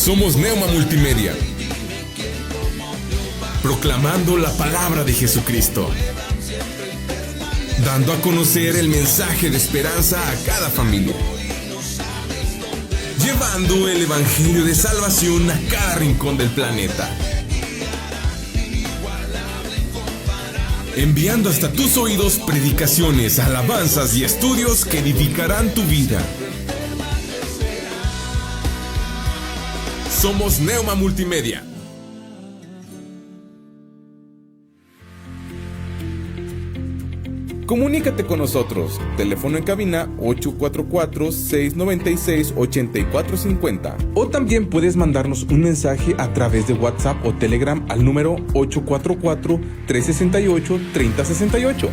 Somos Neuma Multimedia, proclamando la palabra de Jesucristo, dando a conocer el mensaje de esperanza a cada familia, llevando el evangelio de salvación a cada rincón del planeta, enviando hasta tus oídos predicaciones, alabanzas y estudios que edificarán tu vida. Somos Neuma Multimedia. Comunícate con nosotros. Teléfono en cabina 844-696-8450. O también puedes mandarnos un mensaje a través de WhatsApp o Telegram al número 844-368-3068.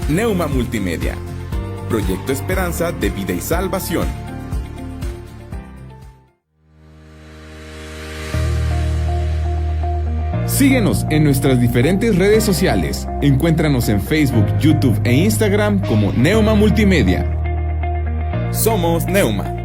Neuma Multimedia. Proyecto Esperanza de Vida y Salvación. Síguenos en nuestras diferentes redes sociales. Encuéntranos en Facebook, YouTube e Instagram como Neuma Multimedia. Somos Neuma.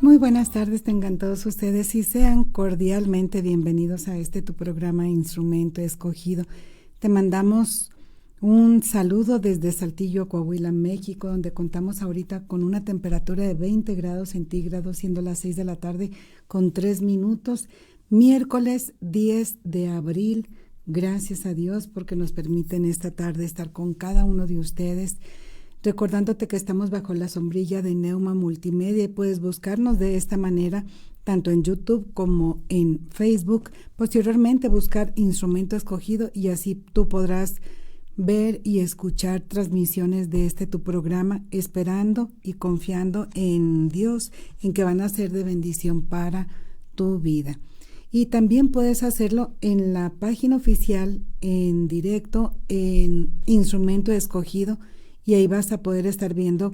Muy buenas tardes, tengan todos ustedes y sean cordialmente bienvenidos a tu programa Instrumento Escogido. Te mandamos un saludo desde Saltillo, Coahuila, México, donde contamos ahorita con una temperatura de 20 grados centígrados, siendo las 6 de la tarde con 3 minutos, miércoles 10 de abril. Gracias a Dios porque nos permiten esta tarde estar con cada uno de ustedes. Recordándote que estamos bajo la sombrilla de Neuma Multimedia y puedes buscarnos de esta manera, tanto en YouTube como en Facebook. Posteriormente buscar Instrumento Escogido y así tú podrás ver y escuchar transmisiones de tu programa, esperando y confiando en Dios, en que van a ser de bendición para tu vida. Y también puedes hacerlo en la página oficial, en directo, en Instrumento Escogido, y ahí vas a poder estar viendo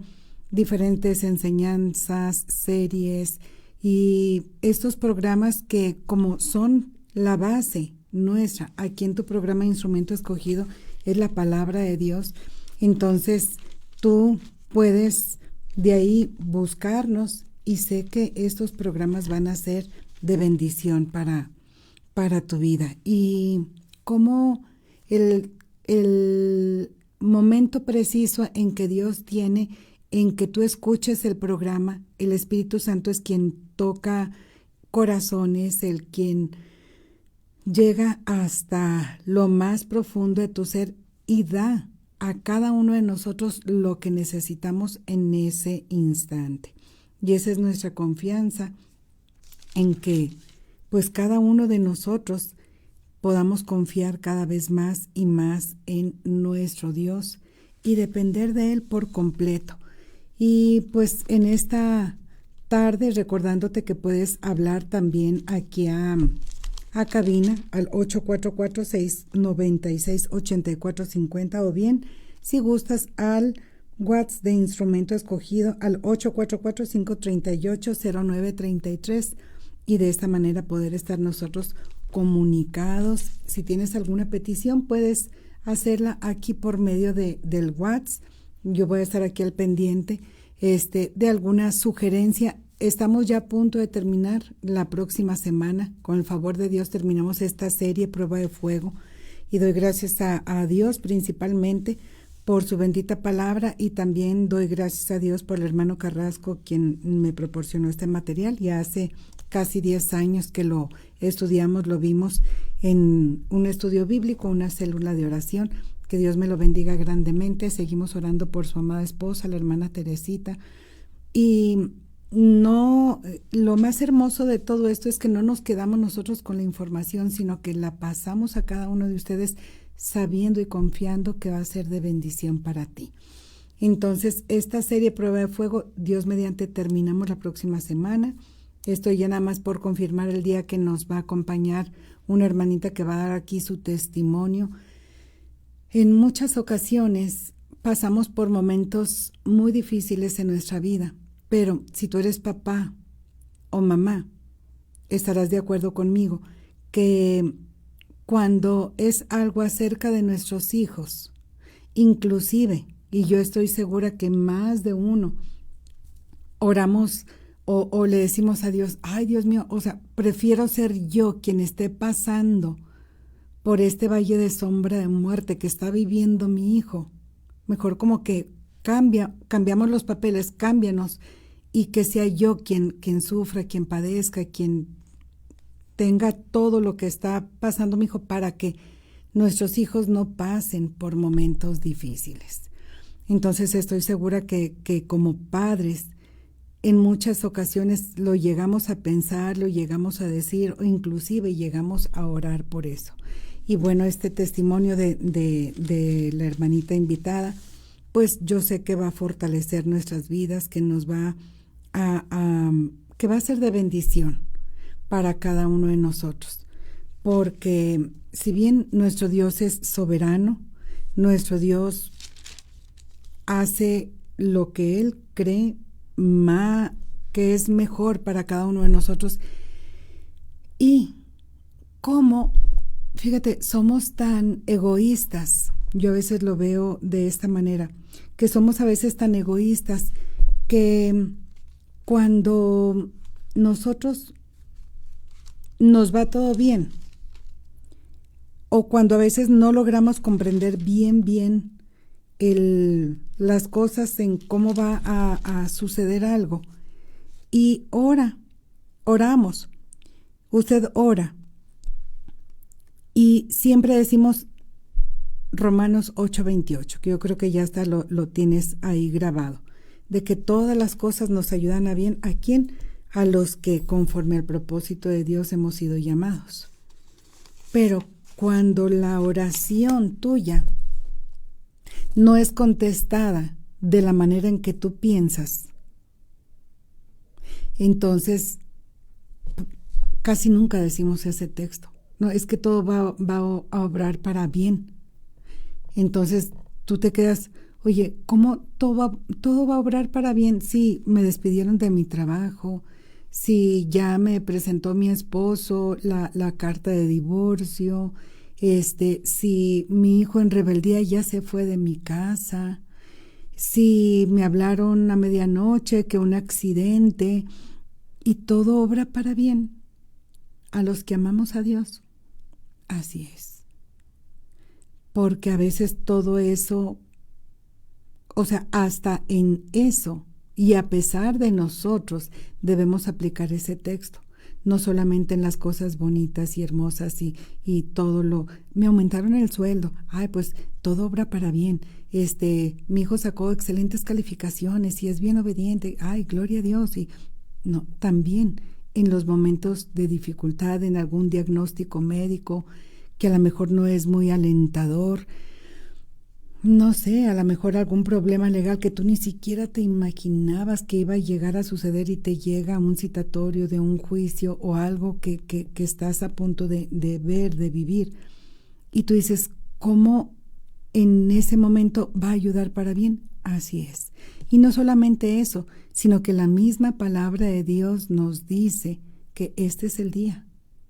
diferentes enseñanzas, series y estos programas que como son la base nuestra, aquí en tu programa Instrumento Escogido, es la palabra de Dios. Entonces tú puedes de ahí buscarnos y sé que estos programas van a ser de bendición para tu vida. Y como el momento preciso en que Dios tiene, en que tú escuches el programa, el Espíritu Santo es quien toca corazones, el quien llega hasta lo más profundo de tu ser y da a cada uno de nosotros lo que necesitamos en ese instante. Y esa es nuestra confianza en que pues cada uno de nosotros podamos confiar cada vez más y más en nuestro Dios y depender de Él por completo. Y pues en esta tarde recordándote que puedes hablar también aquí a cabina al 844-696-8450 o bien si gustas al WhatsApp de Instrumento Escogido al 844-538-0933 y de esta manera poder estar nosotros comunicados. Si tienes alguna petición puedes hacerla aquí por medio del WhatsApp. Yo voy a estar aquí al pendiente de alguna sugerencia. Estamos ya a punto de terminar la próxima semana. Con el favor de Dios terminamos esta serie Prueba de Fuego y doy gracias a Dios principalmente por su bendita palabra y también doy gracias a Dios por el hermano Carrasco quien me proporcionó este material. Ya hace casi 10 años que lo estudiamos, lo vimos en un estudio bíblico, una célula de oración. Que Dios me lo bendiga grandemente. Seguimos orando por su amada esposa, la hermana Teresita. Y no, lo más hermoso de todo esto es que no nos quedamos nosotros con la información, sino que la pasamos a cada uno de ustedes sabiendo y confiando que va a ser de bendición para ti. Entonces, esta serie Prueba de Fuego, Dios mediante, terminamos la próxima semana. Estoy ya nada más por confirmar el día que nos va a acompañar una hermanita que va a dar aquí su testimonio. En muchas ocasiones pasamos por momentos muy difíciles en nuestra vida, pero si tú eres papá o mamá, estarás de acuerdo conmigo que cuando es algo acerca de nuestros hijos, inclusive, y yo estoy segura que más de uno, oramos o le decimos a Dios, ay Dios mío, o sea, prefiero ser yo quien esté pasando por este valle de sombra de muerte que está viviendo mi hijo. Mejor como que cambiamos los papeles, cámbianos, y que sea yo quien sufra, quien padezca, quien tenga todo lo que está pasando mi hijo para que nuestros hijos no pasen por momentos difíciles. Entonces estoy segura que como padres en muchas ocasiones lo llegamos a pensar, lo llegamos a decir o inclusive llegamos a orar por eso. Y bueno, este testimonio de la hermanita invitada, pues yo sé que va a fortalecer nuestras vidas, que nos va que va a ser de bendición para cada uno de nosotros. Porque si bien nuestro Dios es soberano, nuestro Dios hace lo que Él cree que es mejor para cada uno de nosotros. Y como fíjate, somos tan egoístas, yo a veces lo veo de esta manera, que somos a veces tan egoístas que cuando nosotros nos va todo bien, o cuando a veces no logramos comprender bien las cosas en cómo va a suceder algo, y oramos, usted ora, y siempre decimos Romanos 8:28, que yo creo que ya está lo tienes ahí grabado, de que todas las cosas nos ayudan a bien. ¿A quién? A los que conforme al propósito de Dios hemos sido llamados. Pero cuando la oración tuya no es contestada de la manera en que tú piensas, entonces casi nunca decimos ese texto. No, es que todo va a obrar para bien. Entonces tú te quedas, oye, ¿cómo todo va a obrar para bien? Si me despidieron de mi trabajo, si ya me presentó mi esposo la carta de divorcio, si mi hijo en rebeldía ya se fue de mi casa, si me hablaron a medianoche que un accidente, y todo obra para bien a los que amamos a Dios. Así es. Porque a veces todo eso, o sea, hasta en eso, y a pesar de nosotros, debemos aplicar ese texto. No solamente en las cosas bonitas y hermosas y todo lo... Me aumentaron el sueldo. Ay, pues todo obra para bien. Mi hijo sacó excelentes calificaciones y es bien obediente. Ay, gloria a Dios. Y no, también en los momentos de dificultad, en algún diagnóstico médico que a lo mejor no es muy alentador, no sé, a lo mejor algún problema legal que tú ni siquiera te imaginabas que iba a llegar a suceder y te llega un citatorio de un juicio o algo que estás a punto de ver, de vivir. Y tú dices, ¿cómo en ese momento va a ayudar para bien? Así es. Y no solamente eso, sino que la misma palabra de Dios nos dice que este es el día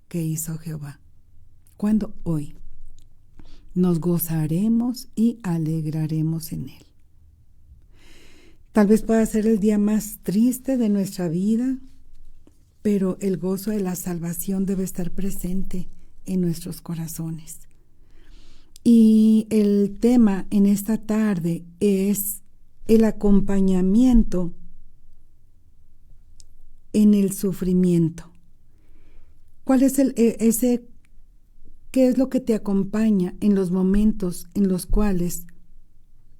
que hizo Jehová. ¿Cuándo? Hoy. Nos gozaremos y alegraremos en él. Tal vez pueda ser el día más triste de nuestra vida, pero el gozo de la salvación debe estar presente en nuestros corazones. Y el tema en esta tarde es el acompañamiento en el sufrimiento. ¿Cuál es qué es lo que te acompaña en los momentos en los cuales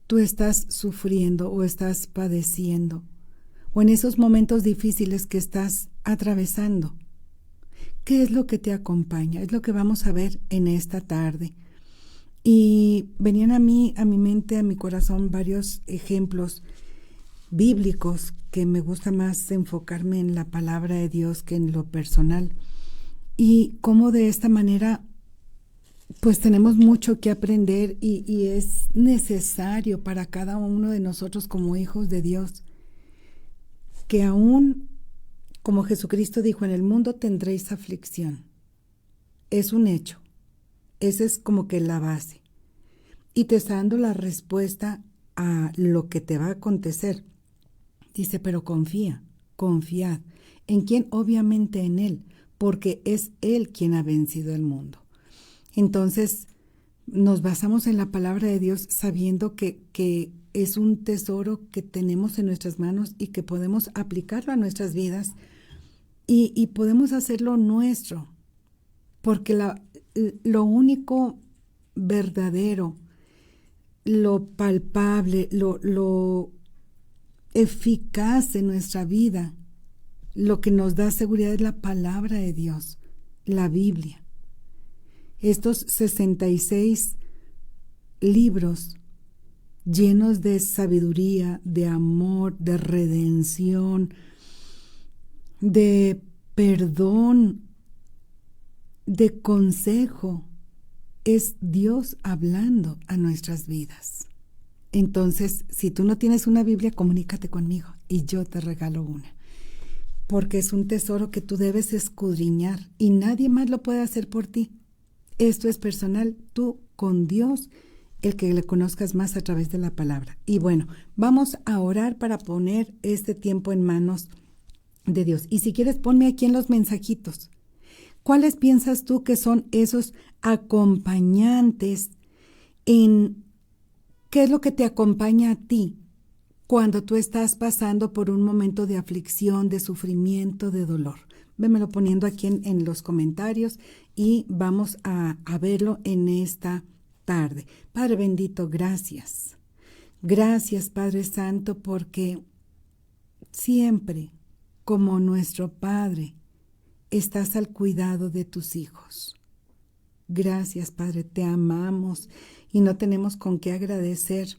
tú estás sufriendo o estás padeciendo, o en esos momentos difíciles que estás atravesando? ¿Qué es lo que te acompaña? Es lo que vamos a ver en esta tarde. Y venían a mi mente, a mi corazón, varios ejemplos bíblicos que me gusta más enfocarme en la palabra de Dios que en lo personal. Y cómo de esta manera pues tenemos mucho que aprender y es necesario para cada uno de nosotros como hijos de Dios que aún, como Jesucristo dijo, en el mundo tendréis aflicción. Es un hecho. Esa es como que la base. Y te está dando la respuesta a lo que te va a acontecer. Dice, pero confía, confiad. ¿En quién? Obviamente en Él, porque es Él quien ha vencido el mundo. Entonces, nos basamos en la palabra de Dios sabiendo que es un tesoro que tenemos en nuestras manos y que podemos aplicarlo a nuestras vidas y podemos hacerlo nuestro, porque lo único verdadero, lo palpable, lo eficaz en nuestra vida, lo que nos da seguridad es la palabra de Dios, la Biblia. Estos 66 libros llenos de sabiduría, de amor, de redención, de perdón, de consejo, es Dios hablando a nuestras vidas. Entonces, si tú no tienes una Biblia, comunícate conmigo y yo te regalo una. Porque es un tesoro que tú debes escudriñar y nadie más lo puede hacer por ti. Esto es personal, tú con Dios, el que le conozcas más a través de la palabra. Y bueno, vamos a orar para poner este tiempo en manos de Dios. Y si quieres, ponme aquí en los mensajitos. ¿Cuáles piensas tú que son esos acompañantes en qué es lo que te acompaña a ti cuando tú estás pasando por un momento de aflicción, de sufrimiento, de dolor? Vémelo poniendo aquí en los comentarios y vamos a verlo en esta tarde. Padre bendito, gracias. Gracias, Padre Santo, porque siempre, como nuestro Padre, estás al cuidado de tus hijos. Gracias, Padre, te amamos y no tenemos con qué agradecer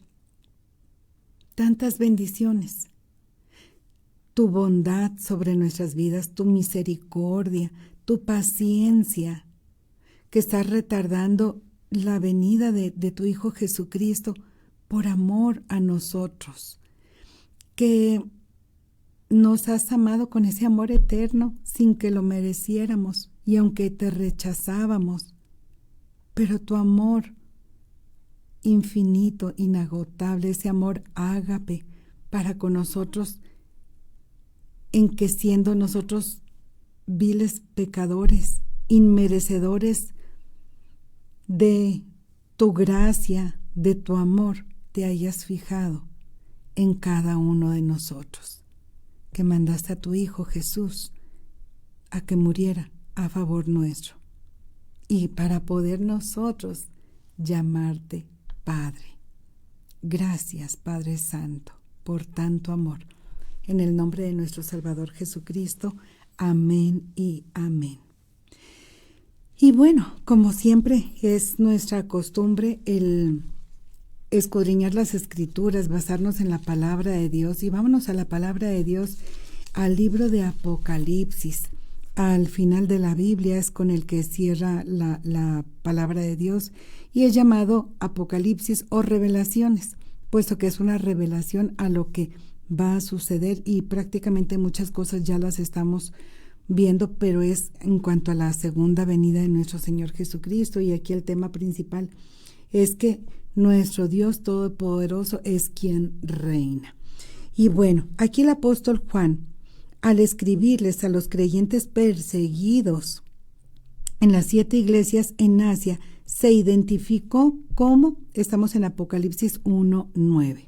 tantas bendiciones. Tu bondad sobre nuestras vidas, tu misericordia, tu paciencia, que estás retardando la venida de tu Hijo Jesucristo por amor a nosotros, que nos has amado con ese amor eterno sin que lo mereciéramos y aunque te rechazábamos, pero tu amor infinito, inagotable, ese amor ágape para con nosotros, en que siendo nosotros viles pecadores, inmerecedores de tu gracia, de tu amor, te hayas fijado en cada uno de nosotros, que mandaste a tu Hijo Jesús a que muriera a favor nuestro, y para poder nosotros llamarte Padre. Gracias, Padre Santo, por tanto amor. En el nombre de nuestro Salvador Jesucristo. Amén y amén. Y bueno, como siempre es nuestra costumbre el escudriñar las Escrituras, basarnos en la palabra de Dios. Y vámonos a la palabra de Dios, al libro de Apocalipsis. Al final de la Biblia es con el que cierra la palabra de Dios, y es llamado Apocalipsis o Revelaciones, puesto que es una revelación a lo que va a suceder, y prácticamente muchas cosas ya las estamos viendo, pero es en cuanto a la segunda venida de nuestro Señor Jesucristo. Y aquí el tema principal es que nuestro Dios Todopoderoso es quien reina. Y bueno, aquí el apóstol Juan, al escribirles a los creyentes perseguidos en las 7 iglesias en Asia, se identificó como, estamos en Apocalipsis 1:9.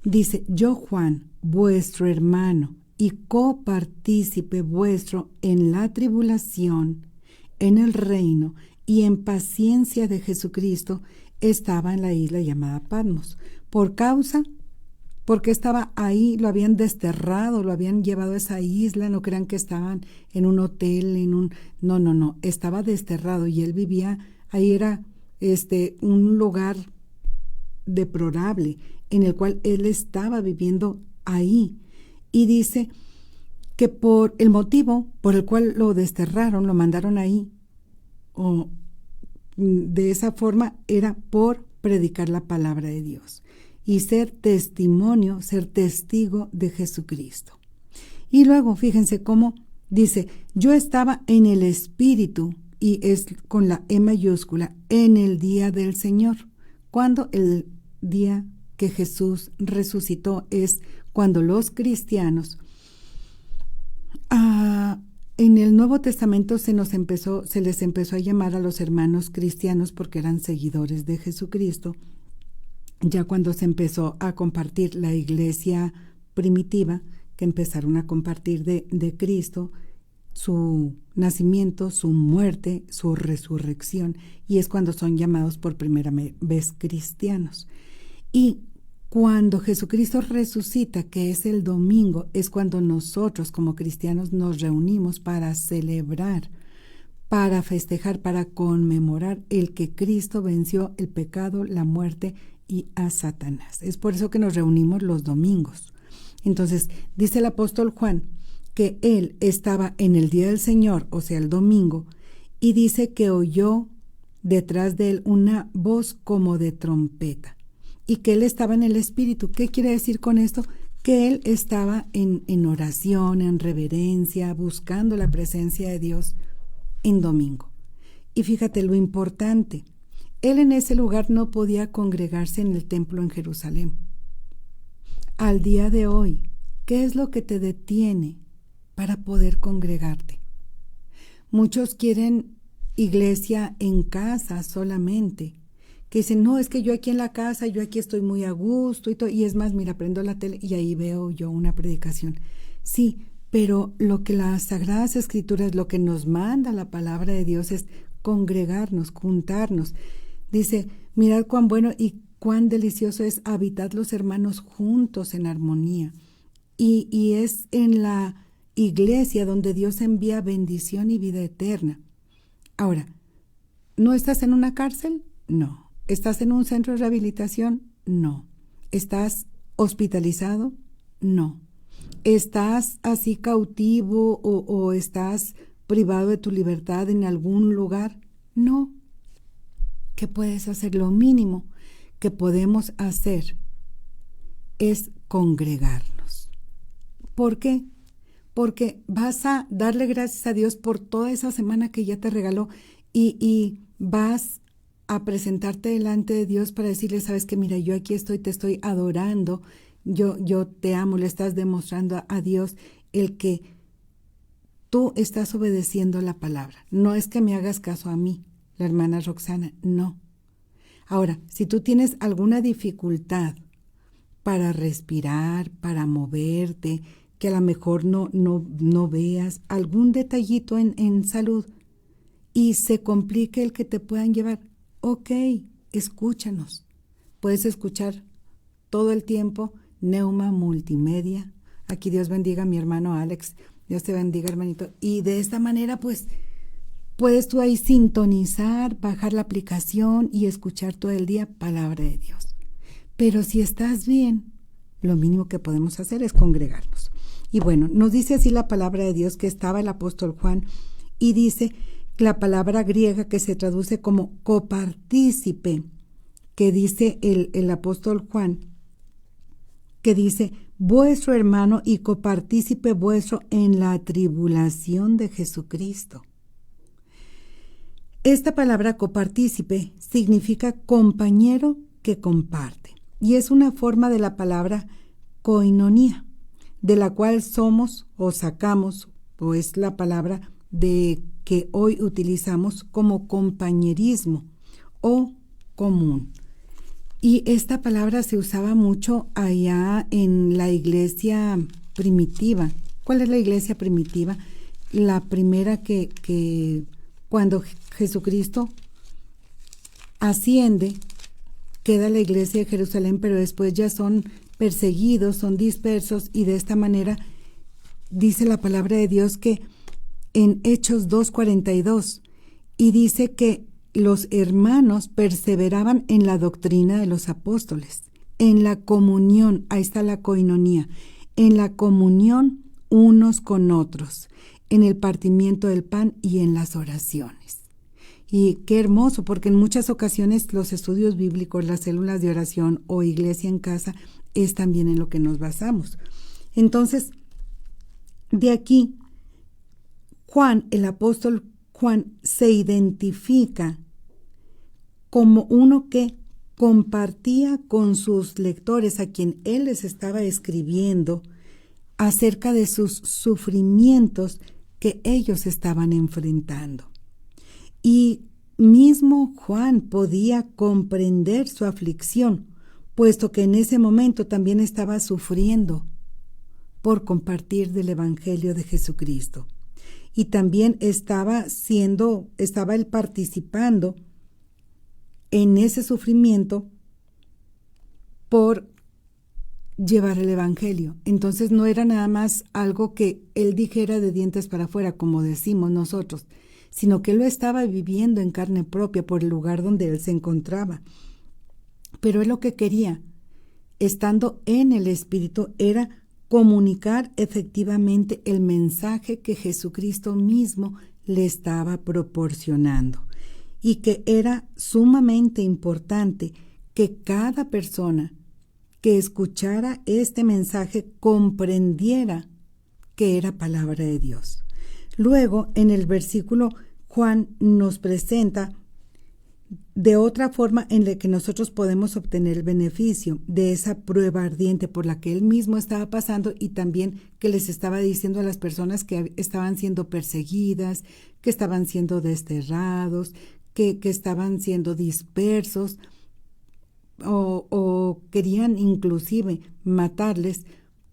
Dice: yo, Juan, vuestro hermano y copartícipe vuestro en la tribulación, en el reino y en paciencia de Jesucristo, estaba en la isla llamada Patmos. Porque estaba ahí, lo habían desterrado, lo habían llevado a esa isla. No crean que estaban en un hotel, no, estaba desterrado, y él vivía, ahí era un lugar deplorable en el cual él estaba viviendo ahí. Y dice que por el motivo por el cual lo desterraron, lo mandaron ahí, o de esa forma, era por predicar la palabra de Dios y ser testimonio, ser testigo de Jesucristo. Y luego fíjense cómo dice: yo estaba en el Espíritu, y es con la E mayúscula, en el día del Señor. Cuando el día que Jesús resucitó es cuando los cristianos, en el Nuevo Testamento se les empezó a llamar a los hermanos cristianos porque eran seguidores de Jesucristo. Ya cuando se empezó a compartir la iglesia primitiva, que empezaron a compartir de Cristo, su nacimiento, su muerte, su resurrección, y es cuando son llamados por primera vez cristianos. Y cuando Jesucristo resucita, que es el domingo, es cuando nosotros como cristianos nos reunimos para celebrar, para festejar, para conmemorar el que Cristo venció el pecado, la muerte y a Satanás. Es por eso que nos reunimos los domingos. Entonces, dice el apóstol Juan que él estaba en el día del Señor, o sea, el domingo, y dice que oyó detrás de él una voz como de trompeta, y que él estaba en el Espíritu. ¿Qué quiere decir con esto? Que él estaba en oración, en reverencia, buscando la presencia de Dios en domingo. Y fíjate lo importante: él en ese lugar no podía congregarse en el templo en Jerusalén. Al día de hoy, ¿qué es lo que te detiene para poder congregarte? Muchos quieren iglesia en casa solamente, que dicen: no, es que yo aquí en la casa, yo aquí estoy muy a gusto y todo. Y es más, mira, prendo la tele y ahí veo yo una predicación. Sí, pero lo que las Sagradas Escrituras, lo que nos manda la palabra de Dios es congregarnos, juntarnos. Dice: mirad cuán bueno y cuán delicioso es habitar los hermanos juntos en armonía. Y es en la iglesia donde Dios envía bendición y vida eterna. Ahora, ¿no estás en una cárcel? No. ¿Estás en un centro de rehabilitación? No. ¿Estás hospitalizado? No. ¿Estás así cautivo o estás privado de tu libertad en algún lugar? No. ¿Qué puedes hacer? Lo mínimo que podemos hacer es congregarnos. ¿Por qué? Porque vas a darle gracias a Dios por toda esa semana que ya te regaló, y vas a presentarte delante de Dios para decirle, sabes que mira, yo aquí estoy, te estoy adorando, yo te amo, le estás demostrando a Dios el que tú estás obedeciendo la palabra. No es que me hagas caso a mí, la hermana Roxana, no. Ahora, si tú tienes alguna dificultad para respirar, para moverte, que a lo mejor no veas algún detallito en salud y se complique el que te puedan llevar, ok, escúchanos. Puedes escuchar todo el tiempo Neuma Multimedia. Aquí Dios bendiga a mi hermano Alex. Dios te bendiga, hermanito. Y de esta manera, pues, puedes tú ahí sintonizar, bajar la aplicación y escuchar todo el día palabra de Dios. Pero si estás bien, lo mínimo que podemos hacer es congregarnos. Y bueno, nos dice así la palabra de Dios que estaba el apóstol Juan y dice la palabra griega que se traduce como copartícipe, que dice el apóstol Juan, que dice, vuestro hermano y copartícipe vuestro en la tribulación de Jesucristo. Esta palabra copartícipe significa compañero que comparte y es una forma de la palabra koinonía, de la cual somos o sacamos, o es la palabra de que hoy utilizamos como compañerismo o común. Y esta palabra se usaba mucho allá en la iglesia primitiva. ¿Cuál es la iglesia primitiva? La primera que cuando Jesucristo asciende, queda la iglesia de Jerusalén, pero después ya son perseguidos, son dispersos, y de esta manera dice la palabra de Dios que en Hechos 2:42, y dice que los hermanos perseveraban en la doctrina de los apóstoles, en la comunión, ahí está la koinonía, en la comunión unos con otros, en el partimiento del pan y en las oraciones. Y qué hermoso, porque en muchas ocasiones los estudios bíblicos, las células de oración o iglesia en casa es también en lo que nos basamos. Entonces, de aquí, Juan, el apóstol Juan, se identifica como uno que compartía con sus lectores, a quien él les estaba escribiendo, acerca de sus sufrimientos que ellos estaban enfrentando. Y mismo Juan podía comprender su aflicción, puesto que en ese momento también estaba sufriendo por compartir del Evangelio de Jesucristo. Y también estaba él participando en ese sufrimiento por llevar el Evangelio. Entonces no era nada más algo que él dijera de dientes para afuera, como decimos nosotros, sino que él lo estaba viviendo en carne propia por el lugar donde él se encontraba. Pero él lo que quería, estando en el Espíritu, era comunicar efectivamente el mensaje que Jesucristo mismo le estaba proporcionando, y que era sumamente importante que cada persona que escuchara este mensaje comprendiera que era palabra de Dios. Luego, en el versículo, Juan nos presenta de otra forma en la que nosotros podemos obtener el beneficio de esa prueba ardiente por la que él mismo estaba pasando, y también que les estaba diciendo a las personas que estaban siendo perseguidas, que estaban siendo desterrados, que estaban siendo dispersos o querían inclusive matarles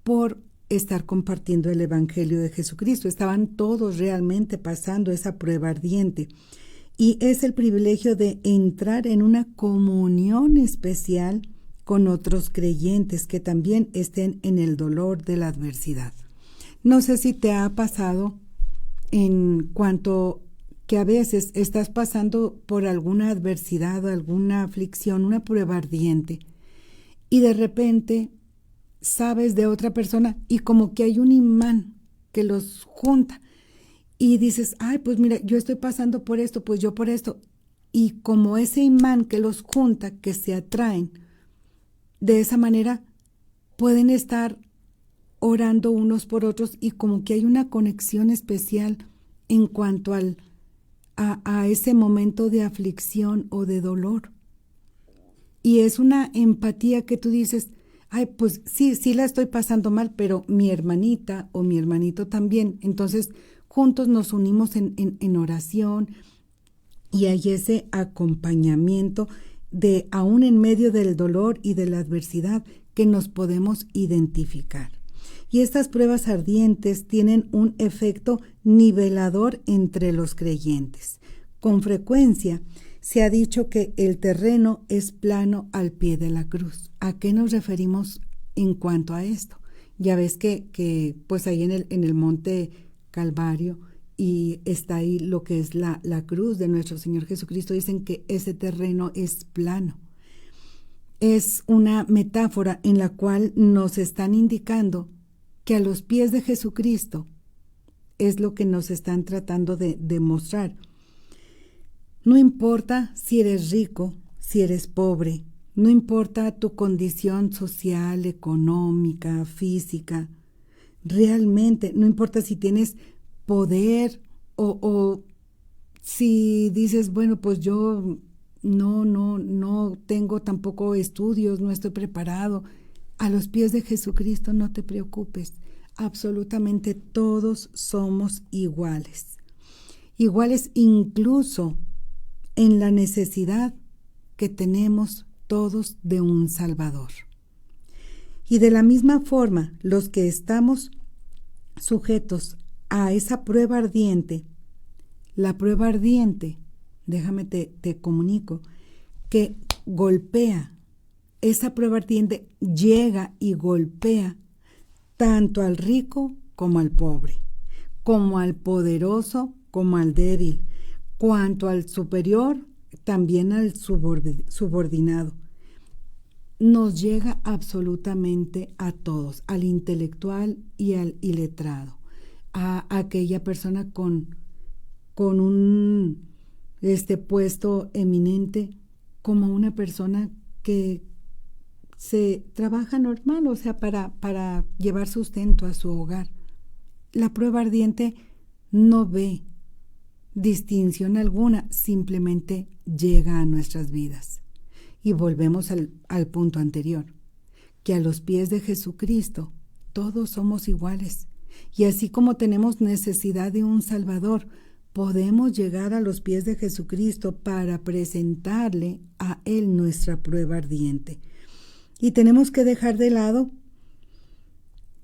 por estar compartiendo el Evangelio de Jesucristo. Estaban todos realmente pasando esa prueba ardiente. Y es el privilegio de entrar en una comunión especial con otros creyentes que también estén en el dolor de la adversidad. No sé si te ha pasado en cuanto que a veces estás pasando por alguna adversidad o alguna aflicción, una prueba ardiente, y de repente sabes de otra persona y como que hay un imán que los junta. Y dices, ay, pues mira, yo estoy pasando por esto, pues yo por esto. Y como ese imán que los junta, que se atraen, de esa manera pueden estar orando unos por otros, y como que hay una conexión especial en cuanto a ese momento de aflicción o de dolor. Y es una empatía que tú dices, ay, pues sí la estoy pasando mal, pero mi hermanita o mi hermanito también. Entonces, juntos nos unimos en oración y hay ese acompañamiento de aún en medio del dolor y de la adversidad que nos podemos identificar. Y estas pruebas ardientes tienen un efecto nivelador entre los creyentes. Con frecuencia se ha dicho que el terreno es plano al pie de la cruz. ¿A qué nos referimos en cuanto a esto? Ya ves que pues ahí en el monte Calvario y está ahí lo que es la cruz de nuestro Señor Jesucristo. Dicen que ese terreno es plano. Es una metáfora en la cual nos están indicando que a los pies de Jesucristo es lo que nos están tratando de demostrar. No importa si eres rico, si eres pobre, no importa tu condición social, económica, física, realmente no importa si tienes poder o si dices, bueno, pues yo no tengo tampoco estudios, no estoy preparado. A los pies de Jesucristo no te preocupes, absolutamente todos somos iguales. Iguales incluso en la necesidad que tenemos todos de un Salvador. Y de la misma forma, los que estamos sujetos a esa prueba ardiente, la prueba ardiente, déjame te comunico, que golpea, esa prueba ardiente llega y golpea tanto al rico como al pobre, como al poderoso como al débil, cuanto al superior, también al subordinado. Nos llega absolutamente a todos, al intelectual y al iletrado, a aquella persona con un puesto eminente, como una persona que se trabaja normal, o sea, para llevar sustento a su hogar. La prueba ardiente no ve distinción alguna, simplemente llega a nuestras vidas. Y volvemos al punto anterior, que a los pies de Jesucristo todos somos iguales. Y así como tenemos necesidad de un Salvador, podemos llegar a los pies de Jesucristo para presentarle a Él nuestra prueba ardiente. Y tenemos que dejar de lado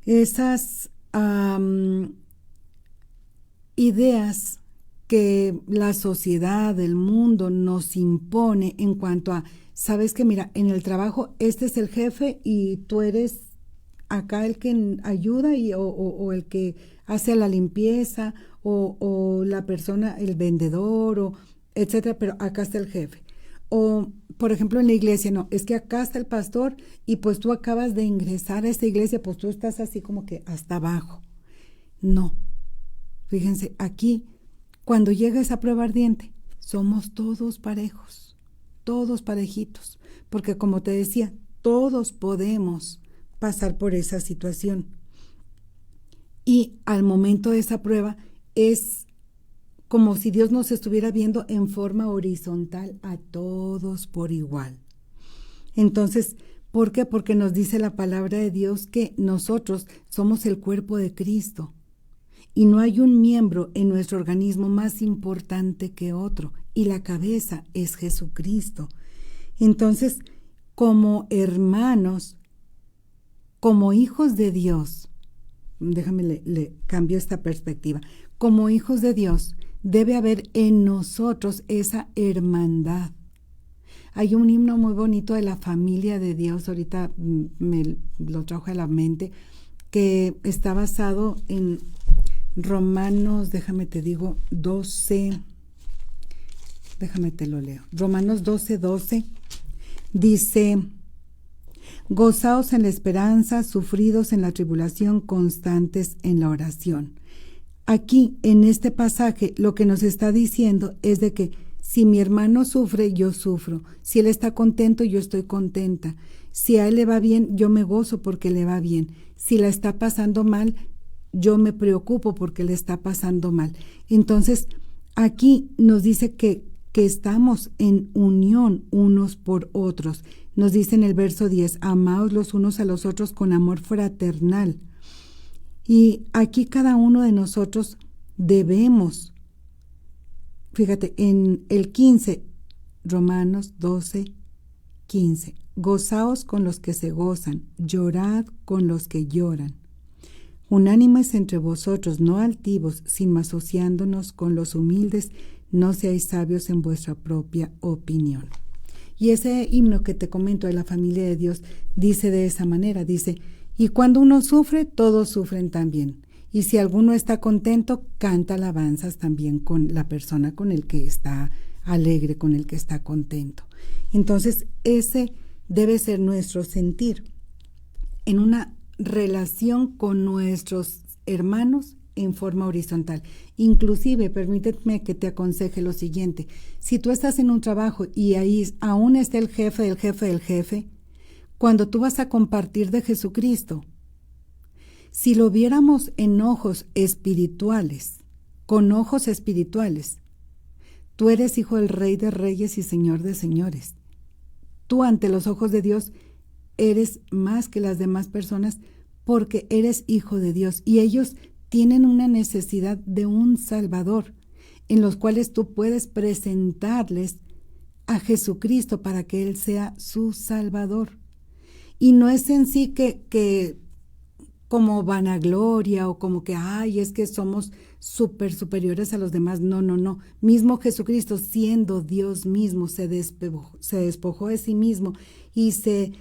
esas ideas que la sociedad, el mundo nos impone en cuanto a, sabes que mira, en el trabajo este es el jefe y tú eres acá el que ayuda o el que hace la limpieza o la persona, el vendedor, o etcétera, pero acá está el jefe. O, por ejemplo, en la iglesia, no, es que acá está el pastor y pues tú acabas de ingresar a esta iglesia, pues tú estás así como que hasta abajo. No, fíjense, aquí, cuando llega esa prueba ardiente, somos todos parejos, todos parejitos, porque como te decía, todos podemos pasar por esa situación. Y al momento de esa prueba es como si Dios nos estuviera viendo en forma horizontal a todos por igual. Entonces, ¿por qué? Porque nos dice la palabra de Dios que nosotros somos el cuerpo de Cristo y no hay un miembro en nuestro organismo más importante que otro, y la cabeza es Jesucristo. Entonces, como hermanos, como hijos de Dios, déjame le cambio esta perspectiva, como hijos de Dios, debe haber en nosotros esa hermandad. Hay un himno muy bonito de la familia de Dios, ahorita me lo trajo a la mente, que está basado en Romanos, déjame te digo, 12, déjame te lo leo, Romanos 12:12, dice: gozaos en la esperanza, sufridos en la tribulación, constantes en la oración. Aquí, en este pasaje, lo que nos está diciendo es de que si mi hermano sufre, yo sufro. Si él está contento, yo estoy contenta. Si a él le va bien, yo me gozo porque le va bien. Si la está pasando mal, yo me preocupo porque le está pasando mal. Entonces, aquí nos dice que estamos en unión unos por otros. Nos dice en el verso 10, amaos los unos a los otros con amor fraternal. Y aquí cada uno de nosotros debemos, fíjate, en el 15, Romanos 12, 15, gozaos con los que se gozan, llorad con los que lloran. Unánimes entre vosotros, no altivos, sino asociándonos con los humildes, no seáis sabios en vuestra propia opinión. Y ese himno que te comento de la familia de Dios dice de esa manera, dice, y cuando uno sufre, todos sufren también. Y si alguno está contento, canta alabanzas también con la persona con el que está alegre, con el que está contento. Entonces, ese debe ser nuestro sentir en una relación con nuestros hermanos en forma horizontal. Inclusive, permíteme que te aconseje lo siguiente. Si tú estás en un trabajo y ahí aún está el jefe del jefe del jefe, cuando tú vas a compartir de Jesucristo, si lo viéramos en ojos espirituales, con ojos espirituales, tú eres hijo del Rey de Reyes y Señor de Señores. Tú ante los ojos de Dios eres más que las demás personas porque eres hijo de Dios y ellos tienen una necesidad de un Salvador en los cuales tú puedes presentarles a Jesucristo para que Él sea su Salvador. Y no es en sí que como vanagloria o como que, ay, es que somos superiores a los demás. No, no, no. Mismo Jesucristo, siendo Dios mismo, se despojó de sí mismo y se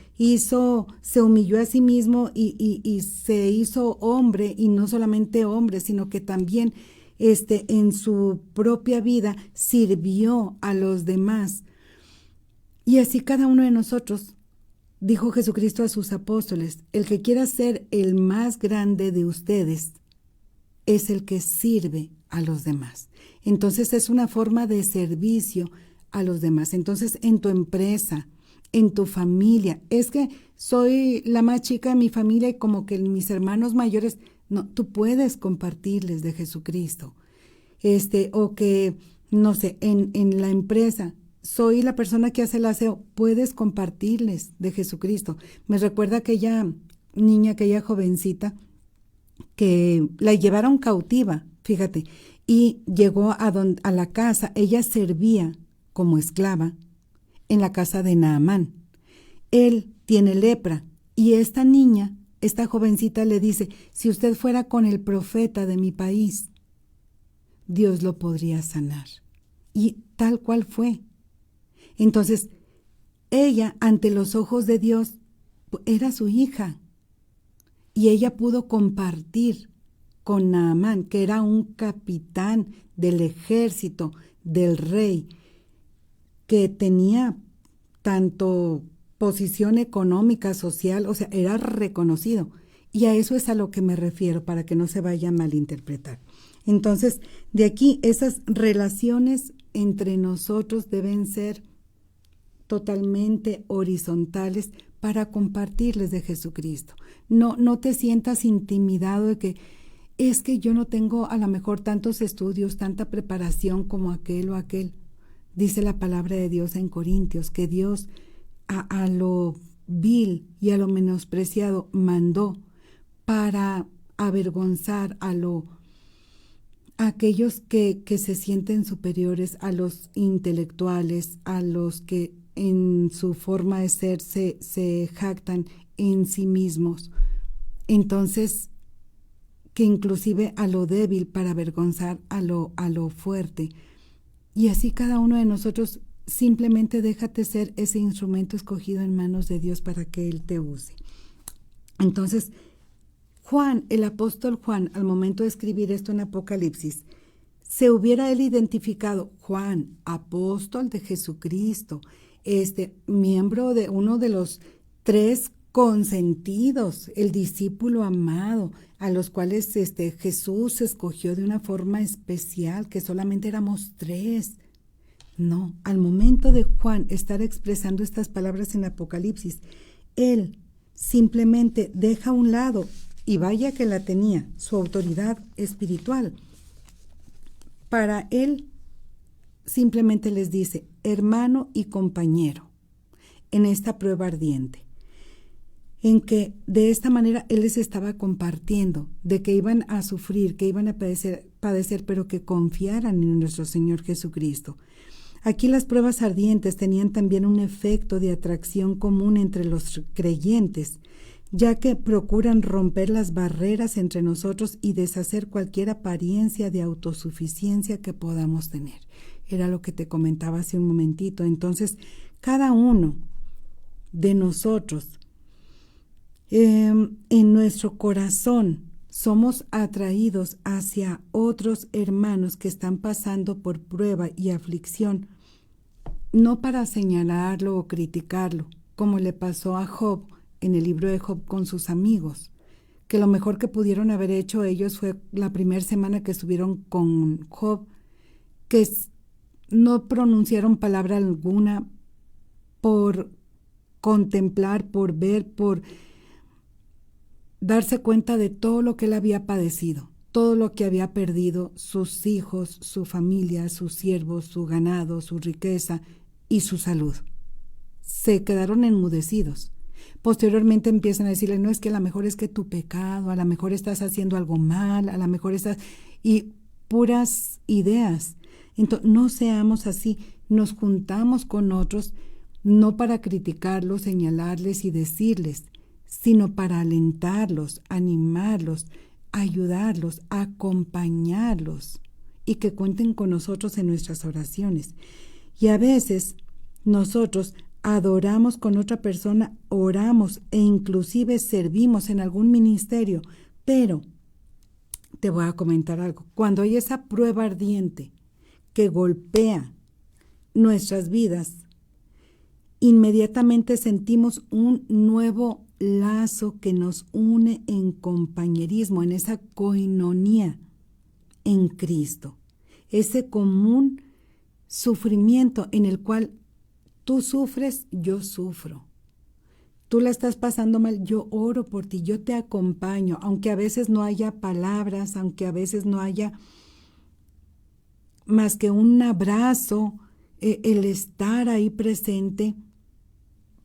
humilló a sí mismo y se hizo hombre, y no solamente hombre, sino que también en su propia vida sirvió a los demás. Y así cada uno de nosotros, dijo Jesucristo a sus apóstoles, el que quiera ser el más grande de ustedes es el que sirve a los demás. Entonces es una forma de servicio a los demás. Entonces en tu empresa, en tu familia, es que soy la más chica de mi familia y como que mis hermanos mayores, no, tú puedes compartirles de Jesucristo. O que, no sé, en la empresa, soy la persona que hace el aseo, puedes compartirles de Jesucristo. Me recuerda aquella niña, aquella jovencita, que la llevaron cautiva, fíjate, y llegó a la casa, ella servía como esclava en la casa de Naamán. Él tiene lepra y esta niña, esta jovencita le dice, si usted fuera con el profeta de mi país, Dios lo podría sanar. Y tal cual fue. Entonces, ella, ante los ojos de Dios, era su hija. Y ella pudo compartir con Naamán, que era un capitán del ejército del rey, que tenía tanto posición económica, social, o sea, era reconocido. Y a eso es a lo que me refiero, para que no se vaya a malinterpretar. Entonces, de aquí, esas relaciones entre nosotros deben ser totalmente horizontales para compartirles de Jesucristo. No te sientas intimidado de que es que yo no tengo a lo mejor tantos estudios, tanta preparación como aquel o aquel. Dice la palabra de Dios en Corintios que Dios a lo vil y a lo menospreciado mandó para avergonzar a aquellos que se sienten superiores, a los intelectuales, a los que en su forma de ser se jactan en sí mismos. Entonces, que inclusive a lo débil para avergonzar a lo fuerte. Y así cada uno de nosotros, simplemente déjate ser ese instrumento escogido en manos de Dios para que Él te use. Entonces, Juan, el apóstol Juan, al momento de escribir esto en Apocalipsis, se hubiera él identificado, Juan, apóstol de Jesucristo, miembro de uno de los 3 consentidos, el discípulo amado, a los cuales Jesús escogió de una forma especial, que solamente éramos 3. No, al momento de Juan estar expresando estas palabras en Apocalipsis, él simplemente deja a un lado, y vaya que la tenía, su autoridad espiritual, para él simplemente les dice hermano y compañero en esta prueba ardiente, en que de esta manera Él les estaba compartiendo de que iban a sufrir, que iban a padecer, pero que confiaran en nuestro Señor Jesucristo. Aquí las pruebas ardientes tenían también un efecto de atracción común entre los creyentes, ya que procuran romper las barreras entre nosotros y deshacer cualquier apariencia de autosuficiencia que podamos tener. Era lo que te comentaba hace un momentito. Entonces, cada uno de nosotros, en nuestro corazón, somos atraídos hacia otros hermanos que están pasando por prueba y aflicción, no para señalarlo o criticarlo, como le pasó a Job en el libro de Job con sus amigos, que lo mejor que pudieron haber hecho ellos fue la primera semana que estuvieron con Job, que no pronunciaron palabra alguna por contemplar, por ver, por darse cuenta de todo lo que él había padecido, todo lo que había perdido, sus hijos, su familia, sus siervos, su ganado, su riqueza y su salud. Se quedaron enmudecidos. Posteriormente empiezan a decirle, no, es que a lo mejor es que tu pecado, a lo mejor estás haciendo algo mal, a lo mejor estás... y puras ideas. Entonces, no seamos así. Nos juntamos con otros no para criticarlos, señalarles y decirles, sino para alentarlos, animarlos, ayudarlos, acompañarlos y que cuenten con nosotros en nuestras oraciones. Y a veces nosotros adoramos con otra persona, oramos e inclusive servimos en algún ministerio, pero te voy a comentar algo. Cuando hay esa prueba ardiente que golpea nuestras vidas, inmediatamente sentimos un nuevo lazo que nos une en compañerismo, en esa coinonía en Cristo, ese común sufrimiento en el cual tú sufres, yo sufro. Tú la estás pasando mal, yo oro por ti, yo te acompaño, aunque a veces no haya palabras, aunque a veces no haya más que un abrazo, el estar ahí presente,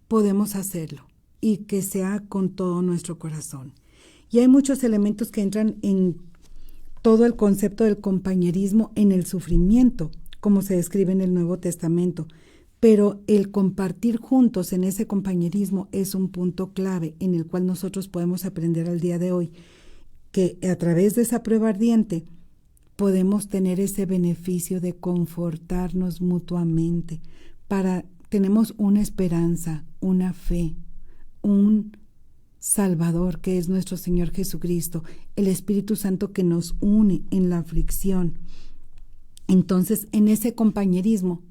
podemos hacerlo y que sea con todo nuestro corazón. Y hay muchos elementos que entran en todo el concepto del compañerismo en el sufrimiento, como se describe en el Nuevo Testamento. Pero el compartir juntos en ese compañerismo es un punto clave en el cual nosotros podemos aprender al día de hoy, que a través de esa prueba ardiente podemos tener ese beneficio de confortarnos mutuamente. Tenemos una esperanza, una fe, un Salvador que es nuestro Señor Jesucristo, el Espíritu Santo que nos une en la aflicción. Entonces, en ese compañerismo,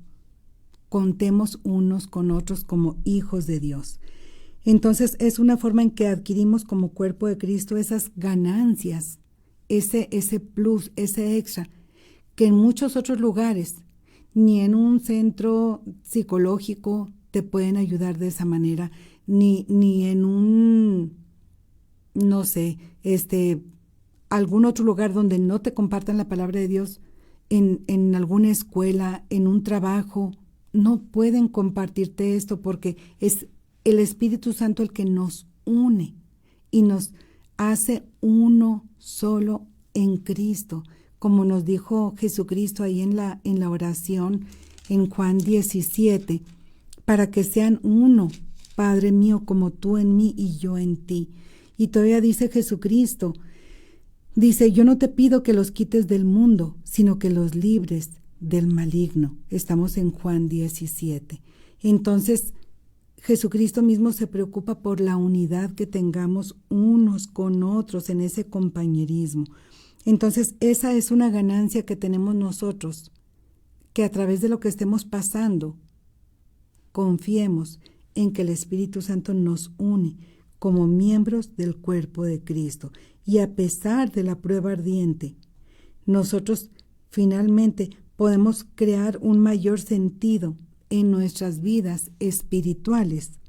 contemos unos con otros como hijos de Dios. Entonces es una forma en que adquirimos como cuerpo de Cristo esas ganancias, ese plus, ese extra, que en muchos otros lugares, ni en un centro psicológico te pueden ayudar de esa manera, ni en un, no sé, algún otro lugar donde no te compartan la palabra de Dios, en alguna escuela, en un trabajo. No pueden compartirte esto porque es el Espíritu Santo el que nos une y nos hace uno solo en Cristo, como nos dijo Jesucristo ahí en la oración en Juan 17, para que sean uno, Padre mío, como tú en mí y yo en ti. Y todavía dice Jesucristo, dice, yo no te pido que los quites del mundo, sino que los libres del maligno. Estamos en Juan 17. Entonces, Jesucristo mismo se preocupa por la unidad que tengamos unos con otros en ese compañerismo. Entonces, esa es una ganancia que tenemos nosotros, que a través de lo que estemos pasando, confiemos en que el Espíritu Santo nos une como miembros del cuerpo de Cristo. Y a pesar de la prueba ardiente, nosotros finalmente podemos crear un mayor sentido en nuestras vidas espirituales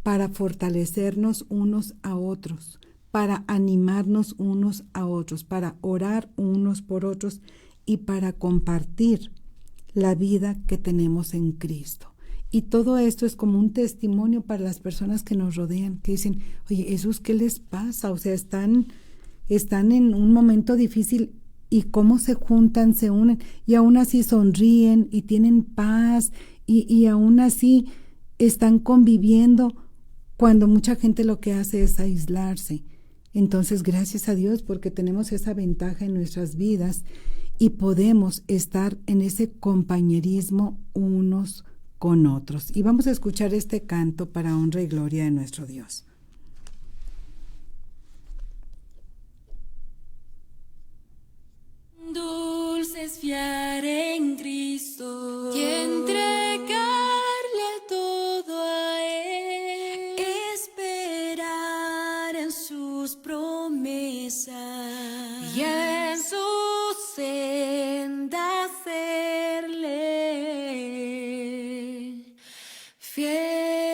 para fortalecernos unos a otros, para animarnos unos a otros, para orar unos por otros y para compartir la vida que tenemos en Cristo. Y todo esto es como un testimonio para las personas que nos rodean, que dicen, oye, Jesús, ¿qué les pasa? O sea, están en un momento difícil y cómo se juntan, se unen y aún así sonríen y tienen paz y aún así están conviviendo cuando mucha gente lo que hace es aislarse. Entonces, gracias a Dios porque tenemos esa ventaja en nuestras vidas y podemos estar en ese compañerismo unos con otros. Y vamos a escuchar este canto para honra y gloria de nuestro Dios. Dulce es fiar en Cristo y entregarle todo a Él, esperar en sus promesas y en sus sendas serle fiel.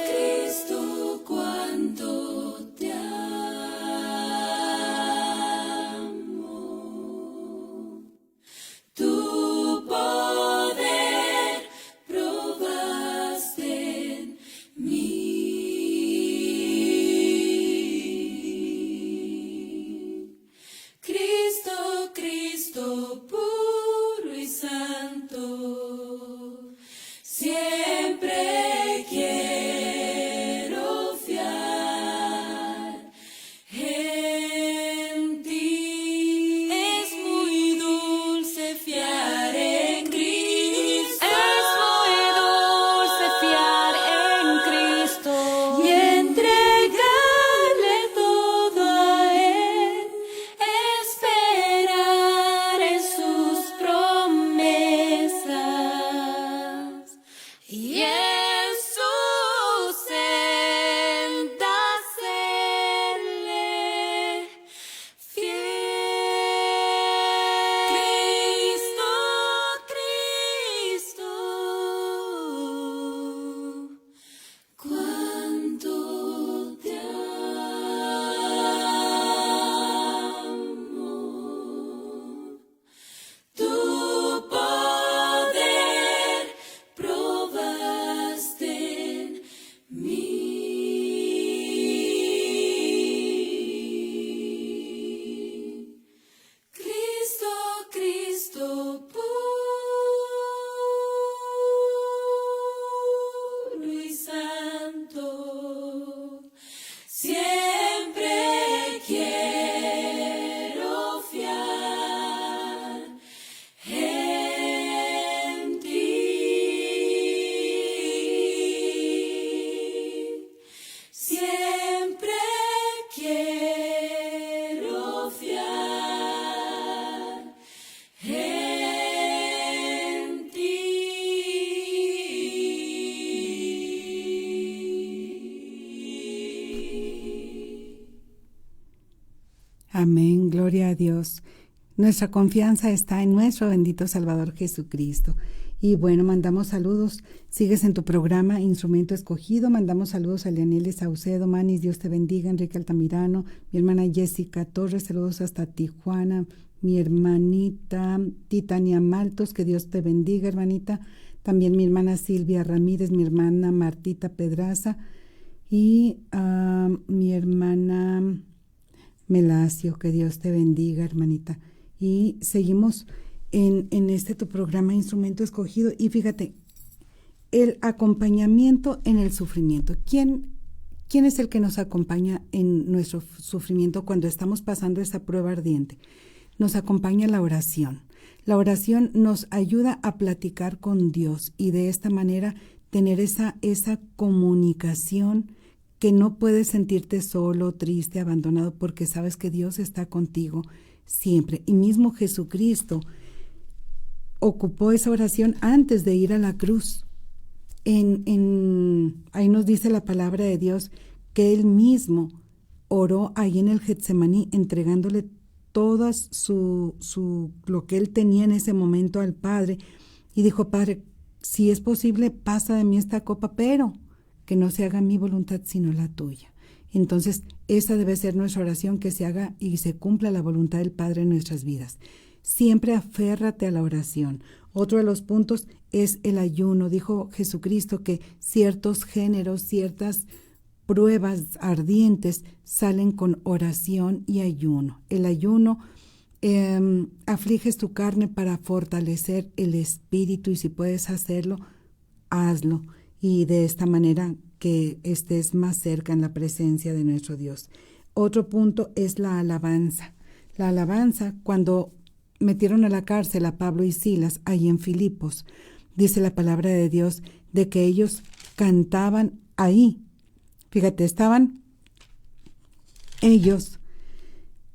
Cristo, cuánto te amo. Tu poder probaste en mí. Cristo, puro y santo, siempre quiero fiar en ti. Es muy dulce fiar en Cristo. Es muy dulce fiar en Cristo y entregarle todo a Él, esperar en sus promesas y en sus sendas serle fiel. Cristo, cuánto te amo. Tu poder probaste en mí. Cristo, puro y santo, siempre quiero fiar en ti. Siempre quiero fiar en ti. Amén, gloria a Dios. Nuestra confianza está en nuestro bendito Salvador Jesucristo. Y bueno, mandamos saludos. Sigues en tu programa Instrumento Escogido. Mandamos saludos a Leonel Saucedo, Manis, Dios te bendiga. Enrique Altamirano, mi hermana Jessica Torres, saludos hasta Tijuana. Mi hermanita Titania Maltos, que Dios te bendiga, hermanita. También mi hermana Silvia Ramírez, mi hermana Martita Pedraza y mi hermana Melacio, que Dios te bendiga, hermanita. Y seguimos en tu programa Instrumento Escogido. Y fíjate, el acompañamiento en el sufrimiento. ¿Quién es el que nos acompaña en nuestro sufrimiento cuando estamos pasando esa prueba ardiente? Nos acompaña la oración. La oración nos ayuda a platicar con Dios y de esta manera tener esa comunicación que no puedes sentirte solo, triste, abandonado, porque sabes que Dios está contigo siempre. Y mismo Jesucristo ocupó esa oración antes de ir a la cruz. Ahí nos dice la palabra de Dios que Él mismo oró ahí en el Getsemaní, entregándole todas lo que Él tenía en ese momento al Padre. Y dijo: Padre, si es posible, pasa de mí esta copa, pero que no se haga mi voluntad sino la tuya. Entonces, esa debe ser nuestra oración, que se haga y se cumpla la voluntad del Padre en nuestras vidas. Siempre aférrate a la oración. Otro de los puntos es el ayuno. Dijo Jesucristo que ciertos géneros, ciertas pruebas ardientes salen con oración y ayuno. El ayuno afliges tu carne para fortalecer el espíritu, y si puedes hacerlo, hazlo, y de esta manera que estés más cerca en la presencia de nuestro Dios. Otro punto es la alabanza. La alabanza, cuando metieron a la cárcel a Pablo y Silas, ahí en Filipos, dice la palabra de Dios de que ellos cantaban ahí. Fíjate, ellos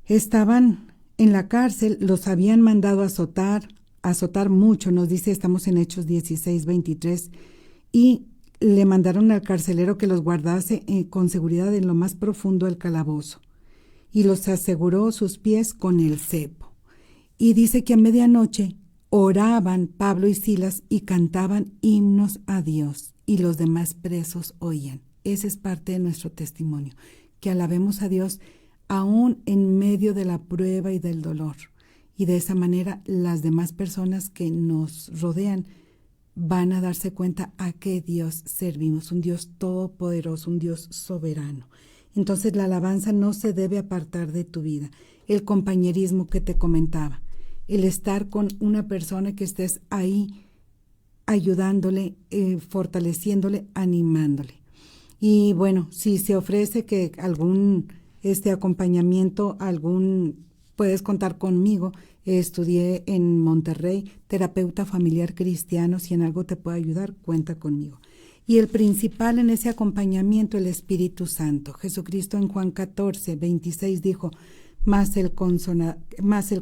estaban en la cárcel, los habían mandado a azotar mucho, nos dice, estamos en Hechos 16:23, y le mandaron al carcelero que los guardase con seguridad en lo más profundo del calabozo, y los aseguró sus pies con el cepo. Y dice que a medianoche oraban Pablo y Silas y cantaban himnos a Dios, y los demás presos oían. Ese es parte de nuestro testimonio, que alabemos a Dios aún en medio de la prueba y del dolor. Y de esa manera las demás personas que nos rodean van a darse cuenta a qué Dios servimos, un Dios todopoderoso, un Dios soberano. Entonces la alabanza no se debe apartar de tu vida. El compañerismo que te comentaba, el estar con una persona que estés ahí ayudándole, fortaleciéndole, animándole. Y bueno, si se ofrece que algún acompañamiento, puedes contar conmigo. Estudié en Monterrey, terapeuta familiar cristiano. Si en algo te puedo ayudar, cuenta conmigo. Y el principal en ese acompañamiento, el Espíritu Santo. Jesucristo en Juan 14:26 dijo, más el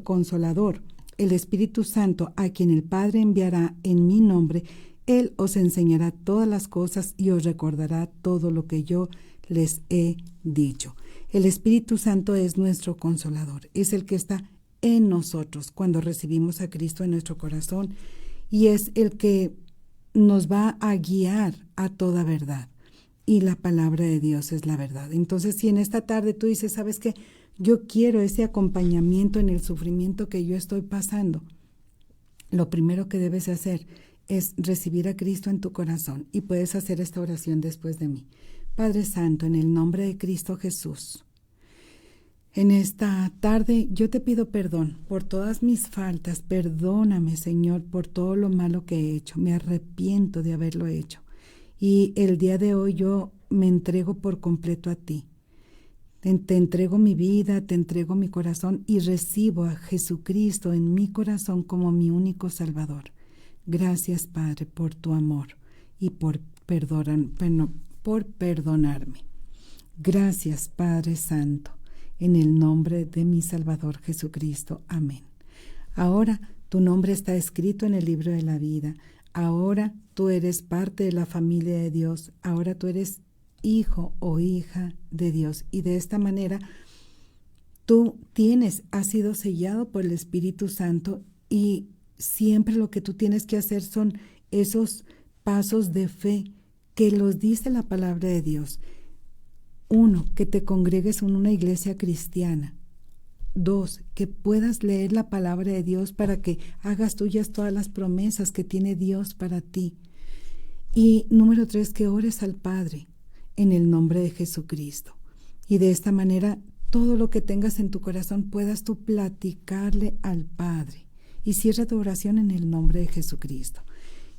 Consolador, el Espíritu Santo, a quien el Padre enviará en mi nombre, Él os enseñará todas las cosas y os recordará todo lo que yo les he dicho. El Espíritu Santo es nuestro Consolador, es el que está en nosotros cuando recibimos a Cristo en nuestro corazón, y es el que nos va a guiar a toda verdad. Y la palabra de Dios es la verdad. Entonces, si en esta tarde tú dices, ¿sabes qué? Yo quiero ese acompañamiento en el sufrimiento que yo estoy pasando, lo primero que debes hacer es recibir a Cristo en tu corazón, y puedes hacer esta oración después de mí. Padre Santo, en el nombre de Cristo Jesús, en esta tarde yo te pido perdón por todas mis faltas. Perdóname, Señor, por todo lo malo que he hecho. Me arrepiento de haberlo hecho. Y el día de hoy yo me entrego por completo a ti. Te entrego mi vida, te entrego mi corazón, y recibo a Jesucristo en mi corazón como mi único Salvador. Gracias, Padre, por tu amor y por perdonarme. Gracias, Padre Santo, en el nombre de mi Salvador Jesucristo. Amén. Ahora tu nombre está escrito en el libro de la vida. Ahora tú eres parte de la familia de Dios. Ahora tú eres hijo o hija de Dios. Y de esta manera has sido sellado por el Espíritu Santo, y siempre lo que tú tienes que hacer son esos pasos de fe que los dice la palabra de Dios. 1, que te congregues en una iglesia cristiana. 2, que puedas leer la palabra de Dios para que hagas tuyas todas las promesas que tiene Dios para ti. Y número 3, que ores al Padre en el nombre de Jesucristo. Y de esta manera, todo lo que tengas en tu corazón puedas tú platicarle al Padre. Y cierra tu oración en el nombre de Jesucristo.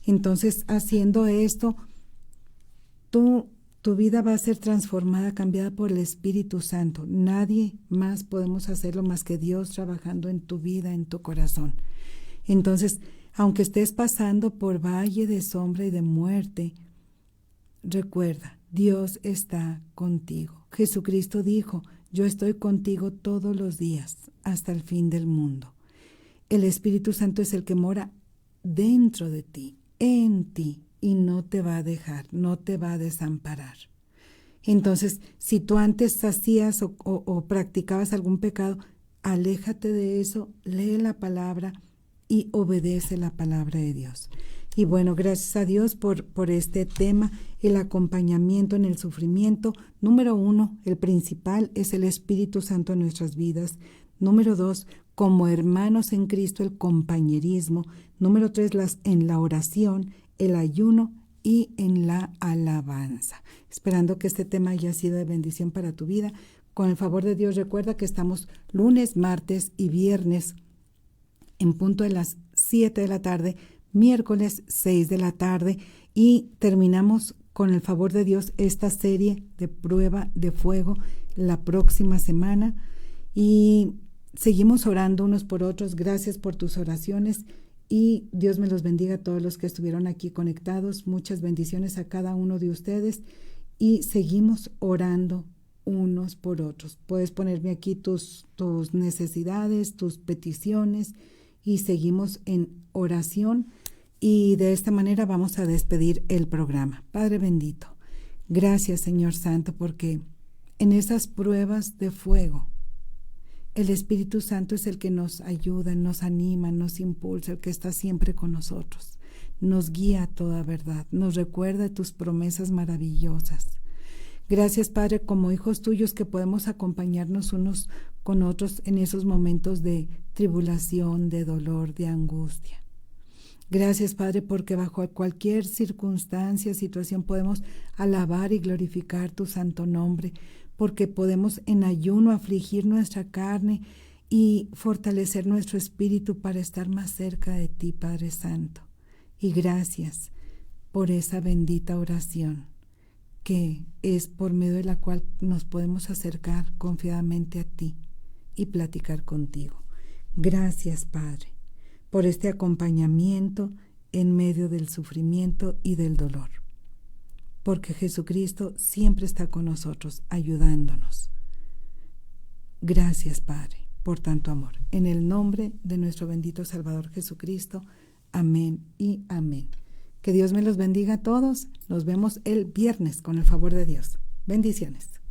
Entonces, haciendo esto, tu vida va a ser transformada, cambiada por el Espíritu Santo. Nadie más podemos hacerlo más que Dios trabajando en tu vida, en tu corazón. Entonces, aunque estés pasando por valle de sombra y de muerte, recuerda, Dios está contigo. Jesucristo dijo, yo estoy contigo todos los días hasta el fin del mundo. El Espíritu Santo es el que mora dentro de ti, en ti, y no te va a dejar, no te va a desamparar. Entonces, si tú antes hacías o practicabas algún pecado, aléjate de eso, lee la palabra y obedece la palabra de Dios. Y bueno, gracias a Dios por este tema, el acompañamiento en el sufrimiento. Número 1, el principal es el Espíritu Santo en nuestras vidas. Número 2, como hermanos en Cristo, el compañerismo. Número 3, en la oración, el ayuno y en la alabanza. Esperando que este tema haya sido de bendición para tu vida. Con el favor de Dios, recuerda que estamos lunes, martes y viernes en punto de las 7 de la tarde, miércoles 6 de la tarde, y terminamos con el favor de Dios esta serie de prueba de fuego la próxima semana, y seguimos orando unos por otros. Gracias por tus oraciones y Dios me los bendiga a todos los que estuvieron aquí conectados. Muchas bendiciones a cada uno de ustedes y seguimos orando unos por otros. Puedes ponerme aquí tus necesidades, tus peticiones, y seguimos en oración, y de esta manera vamos a despedir el programa. Padre bendito, gracias Señor Santo, porque en esas pruebas de fuego el Espíritu Santo es el que nos ayuda, nos anima, nos impulsa, el que está siempre con nosotros, nos guía a toda verdad, nos recuerda tus promesas maravillosas. Gracias, Padre, como hijos tuyos, que podemos acompañarnos unos con otros en esos momentos de tribulación, de dolor, de angustia. Gracias, Padre, porque bajo cualquier circunstancia, situación, podemos alabar y glorificar tu santo nombre, porque podemos en ayuno afligir nuestra carne y fortalecer nuestro espíritu para estar más cerca de ti, Padre Santo. Y gracias por esa bendita oración, que es por medio de la cual nos podemos acercar confiadamente a ti y platicar contigo. Gracias, Padre, por este acompañamiento en medio del sufrimiento y del dolor, porque Jesucristo siempre está con nosotros, ayudándonos. Gracias, Padre, por tanto amor. En el nombre de nuestro bendito Salvador Jesucristo. Amén y amén. Que Dios me los bendiga a todos. Nos vemos el viernes con el favor de Dios. Bendiciones.